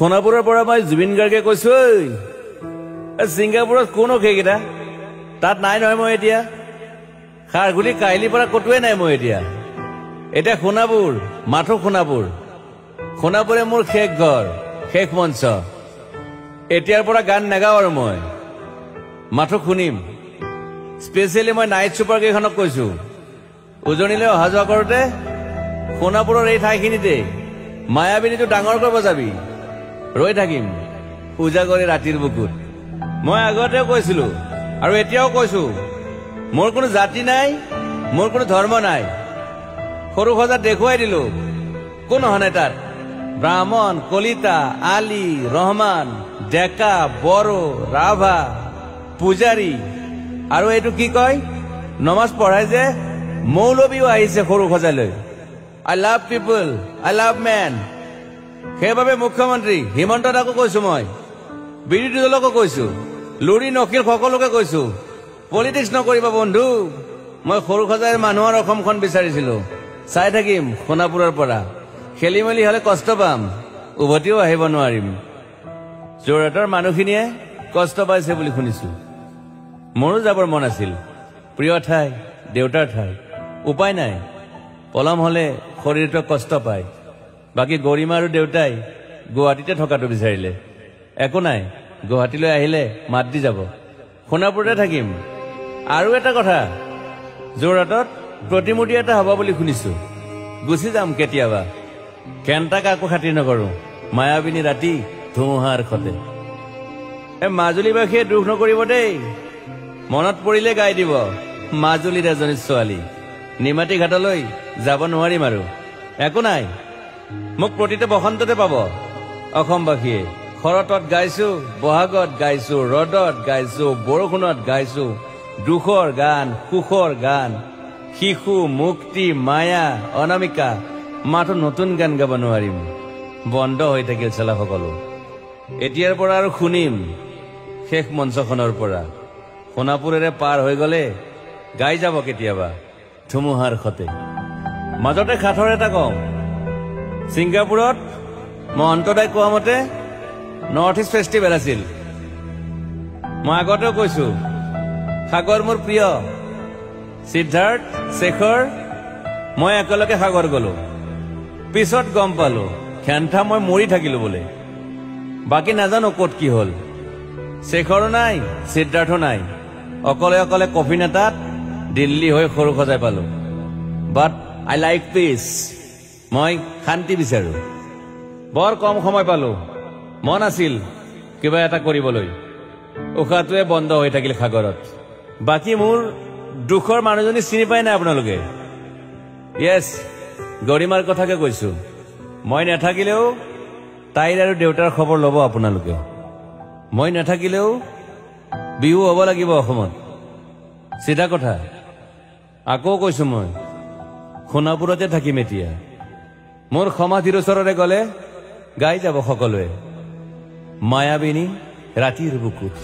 সোণাপুৰৰ পৰা মই জুবিন গাৰ্গে কৈছো ছিংগাপুৰত কোন সেইকেইটা তাত নাই নহয় মই এতিয়া খাৰগুলি কাইলিৰ পৰা কতোৱে নাই মই এতিয়া সোণাপুৰ মাথো সোণাপুৰে মোৰ শেষ ঘৰ শেষ মঞ্চ এতিয়াৰ পৰা গান নাগাওঁ আৰু মই মাথো শুনিম স্পেচিয়েলি মই নাইট ছুপাৰ কেইখনক কৈছো উজনিলৈ অহা যোৱা কৰোঁতে সোণাপুৰৰ এই ঠাইখিনিতে মায়াবিনীটো ডাঙৰ কৰিব যাবি ৰৈ থাকিম উজাগৰে ৰাতিৰ বুকুত মই আগতেও কৈছিলো আৰু এতিয়াও কৈছো মোৰ কোনো জাতি নাই মোৰ কোনো ধৰ্ম নাই সৰু সজা দেখুৱাই দিলো কোন হনে তাত ব্ৰাহ্মণ কলিতা আলী ৰহমান ডেকা বড়ো ৰাভা পূজাৰী আৰু এইটো কি কয় নমাজ পঢ়াই যে মৌলবীও আহিছে সৰু সজালৈ I love people I love man সেইবাবে মুখ্যমন্ত্ৰী হিমন্ত দাকো কৈছো মই বিৰোধী দলকো কৈছো লুৰি নকিল সকলোকে কৈছো পলিটিক্স নকৰিবা বন্ধু মই সৰু সজাইৰ মানুহৰ অসমখন বিচাৰিছিলো চাই থাকিম সোণাপুৰৰ পৰা খেলি মেলি হলে কষ্ট পাম উভতিও আহিব নোৱাৰিম যোৰহাটৰ মানুহখিনিয়ে কষ্ট পাইছে বুলি শুনিছো মোৰো যাবৰ মন আছিল প্ৰিয় ঠাই দেউতাৰ ঠাই উপায় নাই পলম হলে শৰীৰটো কষ্ট পায় বাকী গৰিমা আৰু দেউতাই গুৱাহাটীতে থকাটো বিচাৰিলে একো নাই গুৱাহাটীলৈ আহিলে মাত দি যাব সোণাপুৰতে থাকিম আৰু এটা কথা যোৰহাটত প্ৰতিমূৰ্তি এটা হ'ব বুলি শুনিছো গুচি যাম কেতিয়াবা কেণ্টা কাকো খাতিৰ নকৰো মায়াবিনী ৰাতি ধুমুহাৰ খতে মাজুলীবাসীয়ে দুখ নকৰিব দেই মনত পৰিলে গাই দিব মাজুলীৰ এজনী ছোৱালী নিমাতী ঘাটলৈ যাব নোৱাৰিম আৰু একো নাই মোক প্ৰতিটো বসন্ততে পাব অসমবাসীয়ে শৰতত গাইছো বহাগত গাইছো ৰদত গাইছো বৰষুণত গাইছো দুখৰ গান সুখৰ গান শিশু মুক্তি মায়া অনামিকা মাথো নতুন গান গাব নোৱাৰিম বন্ধ হৈ থাকিল চেলা সকলো এতিয়াৰ পৰা আৰু শুনিম শেষ মঞ্চখনৰ পৰা সোণাপুৰেৰে পাৰ হৈ গলে গাই যাব কেতিয়াবা ধুমুহাৰ খতে মাজতে খাথৰ এটা কম ছিংগাপুৰত মই অন্তদাই কোৱা মতে নৰ্থ ইষ্ট ফেষ্টিভেল আছিল মই আগতেও কৈছো সাগৰ মোৰ প্ৰিয় সিদ্ধাৰ্থ শেখৰ মই একেলগে সাগৰ গলো পিছত গম পালো খেন্থা মই মৰি থাকিলো বোলে বাকী নাজানো ক'ত কি হল শেখৰো নাই সিদ্ধাৰ্থো নাই অকলে অকলে কফিন এটাত দিল্লী হৈ সৰু সজাই পালো বাট আই লাইক পিচ মই শান্তি বিচাৰো বৰ কম সময় পালো মন আছিল কিবা এটা কৰিবলৈ উশাহটোৱে বন্ধ হৈ থাকিল সাগৰত বাকী মোৰ দুখৰ মানুহজনী চিনি পাই নাই আপোনালোকে য়েছ গৰিমাৰ কথাকে কৈছো মই নাথাকিলেও তাইৰ আৰু দেউতাৰ খবৰ ল'ব আপোনালোকে মই নাথাকিলেও বিহু হ'ব লাগিব অসমত চিধা কথা আকৌ কৈছো মই সোণাপুৰতে থাকিম এতিয়া মোৰ সমাধিৰ ওচৰৰে গলে গাই যাব সকলোৱে মায়াবিনী ৰাতিৰ বুকুত